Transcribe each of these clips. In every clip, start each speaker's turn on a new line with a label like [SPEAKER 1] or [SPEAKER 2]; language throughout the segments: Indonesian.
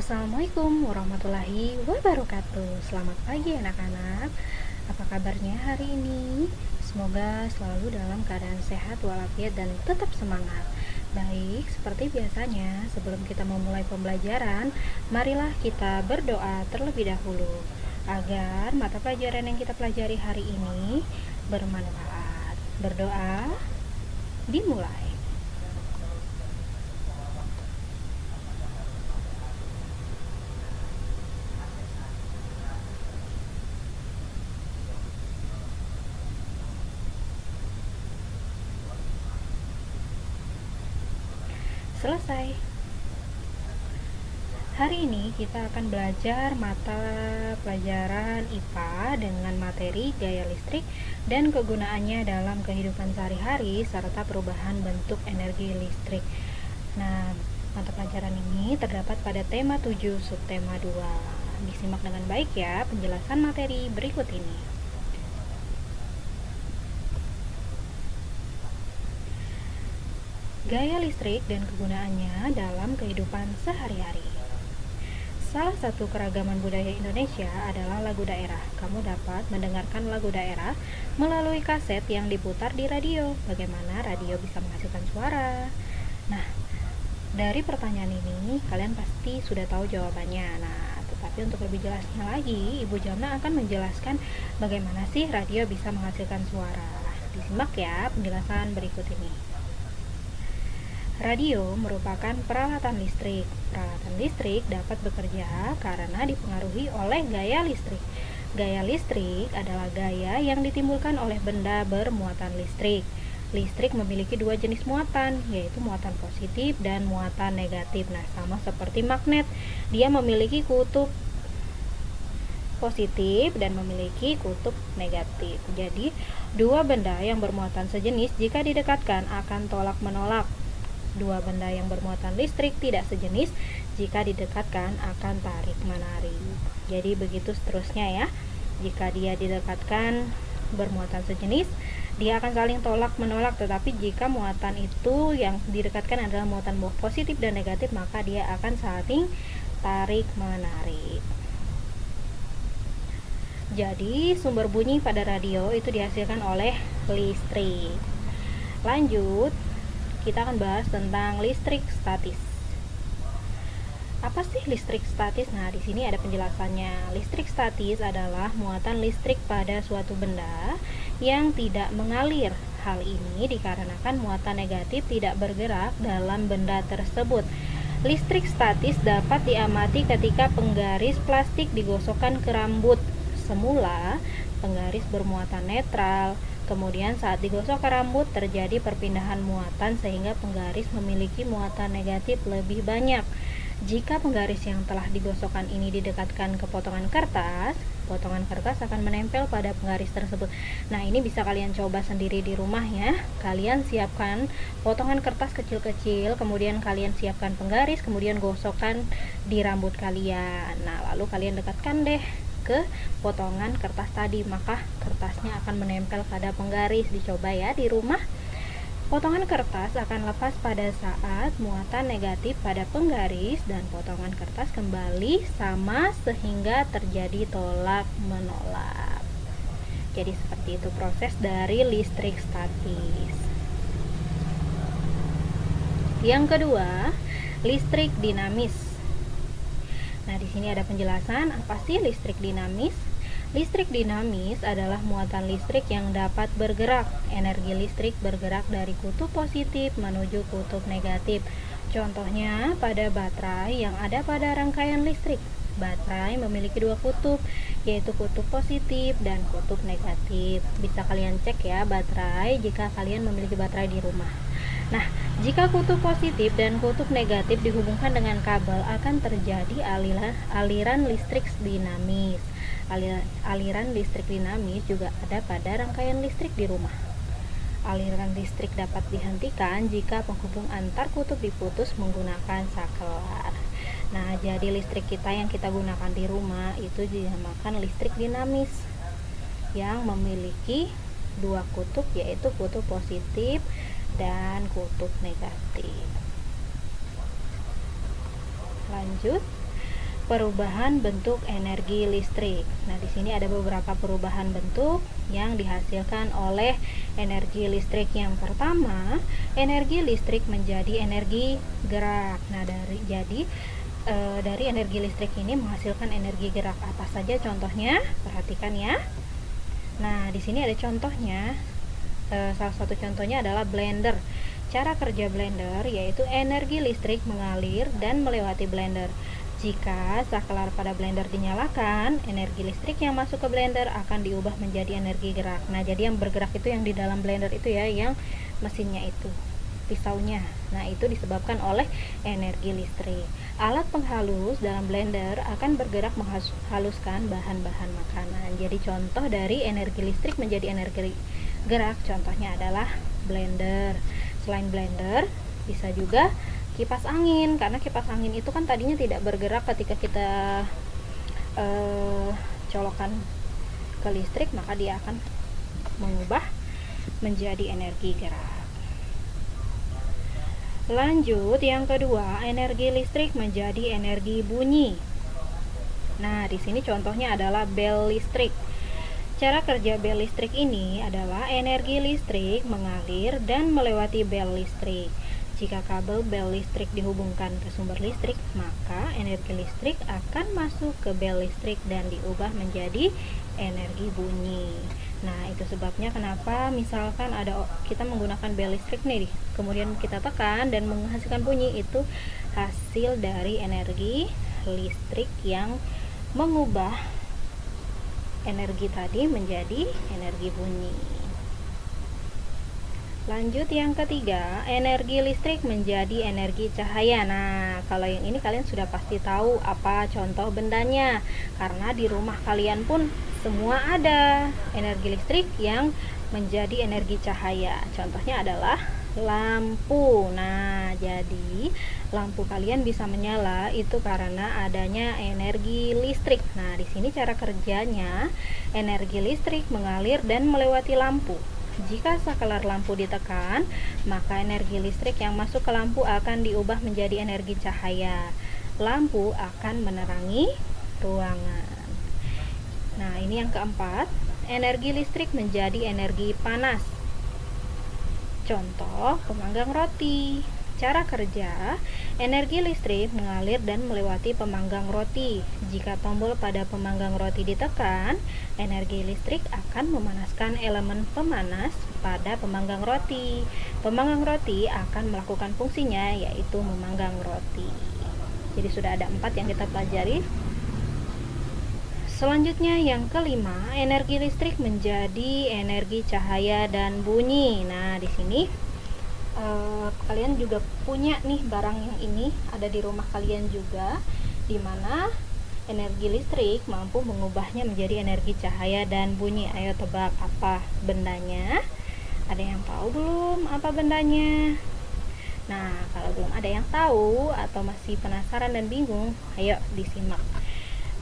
[SPEAKER 1] Assalamualaikum warahmatullahi wabarakatuh. Selamat pagi anak-anak. Apa kabarnya hari ini? Semoga selalu dalam keadaan sehat walafiat dan tetap semangat. Baik, seperti biasanya sebelum kita memulai pembelajaran, marilah kita berdoa terlebih dahulu agar mata pelajaran yang kita pelajari hari ini bermanfaat. Berdoa dimulai. Selesai. Hari ini kita akan belajar mata pelajaran IPA dengan materi gaya listrik dan kegunaannya dalam kehidupan sehari-hari serta perubahan bentuk energi listrik. Nah, mata pelajaran ini terdapat pada tema 7 subtema 2. Disimak dengan baik ya penjelasan materi berikut ini. Gaya listrik dan kegunaannya dalam kehidupan sehari-hari. Salah satu keragaman budaya Indonesia adalah lagu daerah. Kamu dapat mendengarkan lagu daerah melalui kaset yang diputar di radio. Bagaimana radio bisa menghasilkan suara? Nah, dari pertanyaan ini kalian pasti sudah tahu jawabannya. Nah, tetapi untuk lebih jelasnya lagi, Ibu Jamna akan menjelaskan bagaimana sih radio bisa menghasilkan suara. Disimak ya penjelasan berikut ini. Radio merupakan peralatan listrik. Peralatan listrik dapat bekerja karena dipengaruhi oleh gaya listrik. Gaya listrik adalah gaya yang ditimbulkan oleh benda bermuatan listrik. Listrik memiliki dua jenis muatan, yaitu muatan positif dan muatan negatif. Nah, sama seperti magnet, dia memiliki kutub positif dan memiliki kutub negatif. Jadi, dua benda yang bermuatan sejenis jika didekatkan akan tolak menolak. Dua benda yang bermuatan listrik tidak sejenis jika didekatkan akan tarik menarik. Jadi begitu seterusnya ya. Jika dia didekatkan bermuatan sejenis, dia akan saling tolak menolak, tetapi jika muatan itu yang didekatkan adalah muatan positif dan negatif, maka dia akan saling tarik menarik. Jadi sumber bunyi pada radio itu dihasilkan oleh listrik. Lanjut, kita akan bahas tentang listrik statis. Apa sih listrik statis? Nah, di sini ada penjelasannya. Listrik statis adalah muatan listrik pada suatu benda yang tidak mengalir. Hal ini dikarenakan muatan negatif tidak bergerak dalam benda tersebut. Listrik statis dapat diamati ketika penggaris plastik digosokkan ke rambut. Semula, penggaris bermuatan netral. Kemudian saat digosok ke rambut terjadi perpindahan muatan sehingga penggaris memiliki muatan negatif lebih banyak. Jika penggaris yang telah digosokkan ini didekatkan ke potongan kertas akan menempel pada penggaris tersebut. Nah, ini bisa kalian coba sendiri di rumah ya. Kalian siapkan potongan kertas kecil-kecil, kemudian kalian siapkan penggaris, kemudian gosokkan di rambut kalian. Nah, lalu kalian dekatkan deh ke potongan kertas tadi, maka kertasnya akan menempel pada penggaris. Dicoba ya di rumah. Potongan kertas akan lepas pada saat muatan negatif pada penggaris dan potongan kertas kembali sama sehingga terjadi tolak menolak. Jadi seperti itu proses dari listrik statis. Yang kedua, listrik dinamis. Nah, di sini ada penjelasan apa sih listrik dinamis. Listrik dinamis adalah muatan listrik yang dapat bergerak. Energi listrik bergerak dari kutub positif menuju kutub negatif. Contohnya pada baterai yang ada pada rangkaian listrik. Baterai memiliki dua kutub, yaitu kutub positif dan kutub negatif. Bisa kalian cek ya baterai jika kalian memiliki baterai di rumah. Nah, jika kutub positif dan kutub negatif dihubungkan dengan kabel, akan terjadi aliran listrik dinamis. Aliran listrik dinamis juga ada pada rangkaian listrik di rumah. Aliran listrik dapat dihentikan jika penghubung antar kutub diputus menggunakan saklar. Nah, jadi listrik kita yang kita gunakan di rumah itu dinamakan listrik dinamis yang memiliki dua kutub, yaitu kutub positif dan kutub negatif. Lanjut, perubahan bentuk energi listrik. Nah, di sini ada beberapa perubahan bentuk yang dihasilkan oleh energi listrik. Yang pertama, energi listrik menjadi energi gerak. Nah, dari energi listrik ini menghasilkan energi gerak. Apa saja contohnya? Perhatikan ya. Nah, di sini ada contohnya. Salah satu contohnya adalah blender. Cara kerja blender yaitu energi listrik mengalir dan melewati blender. Jika saklar pada blender dinyalakan, energi listrik yang masuk ke blender akan diubah menjadi energi gerak. Nah, jadi yang bergerak itu yang di dalam blender itu ya, yang mesinnya itu, pisaunya. Nah, itu disebabkan oleh energi listrik. Alat penghalus dalam blender akan bergerak menghaluskan bahan-bahan makanan. Jadi contoh dari energi listrik menjadi energi gerak, contohnya adalah blender. Selain blender, bisa juga kipas angin, karena kipas angin itu kan tadinya tidak bergerak ketika kita colokan ke listrik, maka dia akan mengubah menjadi energi gerak. Lanjut, yang kedua, energi listrik menjadi energi bunyi. Nah, di sini contohnya adalah bel listrik. Cara kerja bel listrik ini adalah energi listrik mengalir dan melewati bel listrik. Jika kabel bel listrik dihubungkan ke sumber listrik, maka energi listrik akan masuk ke bel listrik dan diubah menjadi energi bunyi. Nah, itu sebabnya kenapa misalkan kita menggunakan bel listrik nih, kemudian kita tekan dan menghasilkan bunyi, itu hasil dari energi listrik yang mengubah energi tadi menjadi energi bunyi. Lanjut, yang ketiga, energi listrik menjadi energi cahaya. Nah, kalau yang ini kalian sudah pasti tahu apa contoh bendanya, karena di rumah kalian pun semua ada energi listrik yang menjadi energi cahaya. Contohnya adalah lampu. Nah, jadi lampu kalian bisa menyala itu karena adanya energi listrik. Nah, di sini cara kerjanya, energi listrik mengalir dan melewati lampu. Jika saklar lampu ditekan, maka energi listrik yang masuk ke lampu akan diubah menjadi energi cahaya. Lampu akan menerangi ruangan. Nah, ini yang keempat, energi listrik menjadi energi panas. Contoh, pemanggang roti. Cara kerja, energi listrik mengalir dan melewati pemanggang roti. Jika tombol pada pemanggang roti ditekan, energi listrik akan memanaskan elemen pemanas pada pemanggang roti. Pemanggang roti akan melakukan fungsinya, yaitu memanggang roti. Jadi sudah ada 4 yang kita pelajari. Selanjutnya yang kelima, energi listrik menjadi energi cahaya dan bunyi. Nah, di sini kalian juga punya nih barang yang ini ada di rumah kalian juga, dimana energi listrik mampu mengubahnya menjadi energi cahaya dan bunyi. Ayo tebak apa bendanya? Ada yang tahu belum apa bendanya? Nah, kalau belum ada yang tahu atau masih penasaran dan bingung, ayo disimak.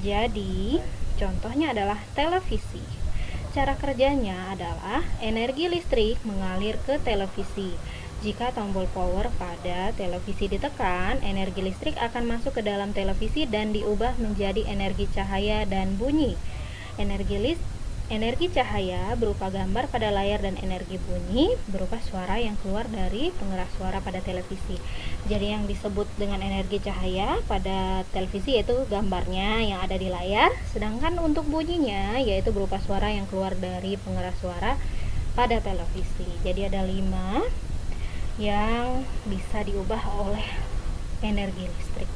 [SPEAKER 1] Jadi contohnya adalah televisi. Cara kerjanya adalah energi listrik mengalir ke televisi. Jika tombol power pada televisi ditekan, energi listrik akan masuk ke dalam televisi dan diubah menjadi energi cahaya dan bunyi. Energi cahaya berupa gambar pada layar dan energi bunyi berupa suara yang keluar dari pengeras suara pada televisi. Jadi yang disebut dengan energi cahaya pada televisi yaitu gambarnya yang ada di layar, sedangkan untuk bunyinya yaitu berupa suara yang keluar dari pengeras suara pada televisi. Jadi ada 5 yang bisa diubah oleh energi listrik.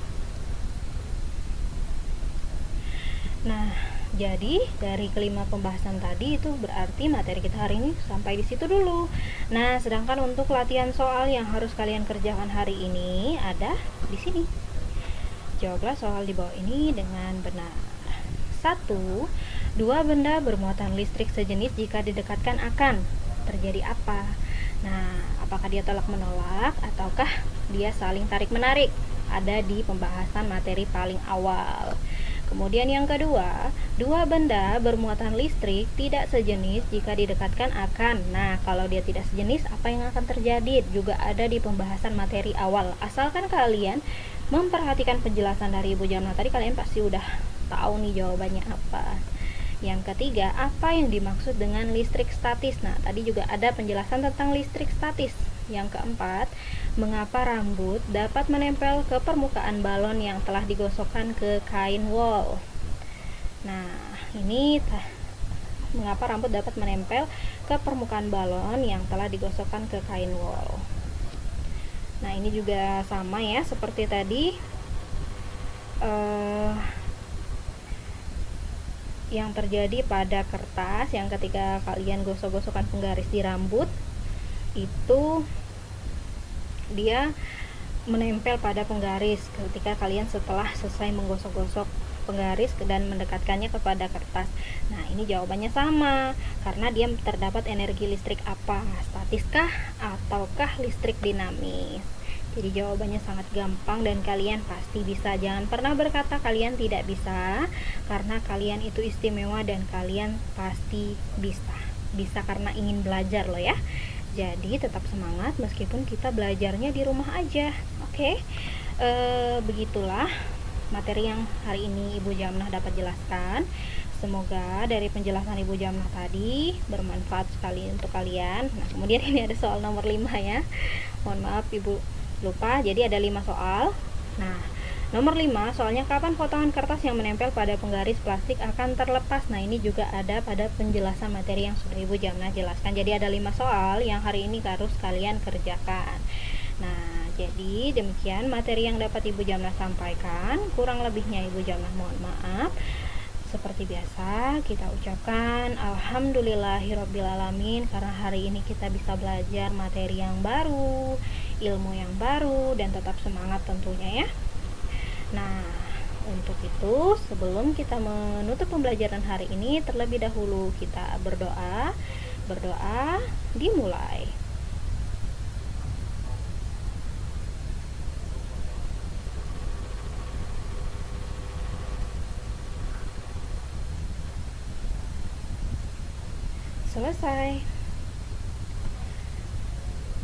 [SPEAKER 1] Nah, jadi dari kelima pembahasan tadi itu berarti materi kita hari ini sampai di situ dulu. Nah, sedangkan untuk latihan soal yang harus kalian kerjakan hari ini ada di sini. Jawablah soal di bawah ini dengan benar. 1. Dua benda bermuatan listrik sejenis jika didekatkan akan terjadi apa? Nah, apakah dia tolak menolak ataukah dia saling tarik menarik? Ada di pembahasan materi paling awal. Kemudian yang kedua, dua benda bermuatan listrik tidak sejenis jika didekatkan akan. Nah, kalau dia tidak sejenis, apa yang akan terjadi? Juga ada di pembahasan materi awal. Asalkan kalian memperhatikan penjelasan dari Ibu Jamnah tadi, kalian pasti udah tahu nih jawabannya apa. Yang ketiga, apa yang dimaksud dengan listrik statis? Nah, tadi juga ada penjelasan tentang listrik statis. Yang keempat, mengapa rambut dapat menempel ke permukaan balon yang telah digosokkan ke kain wol? Nah, ini mengapa rambut dapat menempel ke permukaan balon yang telah digosokkan ke kain wol. Nah, ini juga sama ya seperti tadi, yang terjadi pada kertas yang ketika kalian gosok-gosokkan penggaris di rambut itu dia menempel pada penggaris ketika kalian setelah selesai menggosok-gosok penggaris dan mendekatkannya kepada kertas. Nah, ini jawabannya sama karena dia terdapat energi listrik apa? Statiskah ataukah listrik dinamis? Jadi jawabannya sangat gampang dan kalian pasti bisa. Jangan pernah berkata kalian tidak bisa, karena kalian itu istimewa dan kalian pasti bisa. Bisa karena ingin belajar loh ya. Jadi tetap semangat meskipun kita belajarnya di rumah aja. Oke? Begitulah materi yang hari ini Ibu Jamnah dapat jelaskan. Semoga dari penjelasan Ibu Jamnah tadi bermanfaat sekali untuk kalian. Nah, kemudian ini ada soal nomor 5 ya. Mohon maaf Ibu lupa, jadi ada 5 soal. Nah, nomor 5, soalnya kapan potongan kertas yang menempel pada penggaris plastik akan terlepas. Nah, ini juga ada pada penjelasan materi yang sudah Ibu Jamnah jelaskan. Jadi ada 5 soal yang hari ini harus kalian kerjakan. Nah, jadi demikian materi yang dapat Ibu Jamnah sampaikan. Kurang lebihnya Ibu Jamnah mohon maaf. Seperti biasa kita ucapkan alhamdulillahirobbilalamin, karena hari ini kita bisa belajar materi yang baru, ilmu yang baru, dan tetap semangat tentunya ya. Nah, untuk itu sebelum kita menutup pembelajaran hari ini, terlebih dahulu kita berdoa. Berdoa dimulai. Selesai.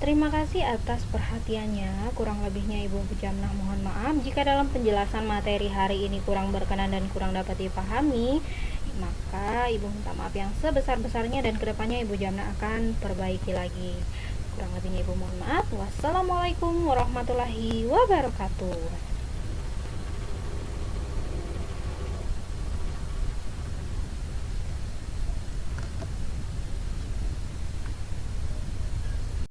[SPEAKER 1] Terima kasih atas perhatiannya. Kurang lebihnya Ibu Jamnah mohon maaf jika dalam penjelasan materi hari ini kurang berkenan dan kurang dapat dipahami. Maka Ibu minta maaf yang sebesar-besarnya dan kedepannya Ibu Jamnah akan perbaiki lagi. Kurang lebihnya Ibu mohon maaf. Wassalamualaikum warahmatullahi wabarakatuh.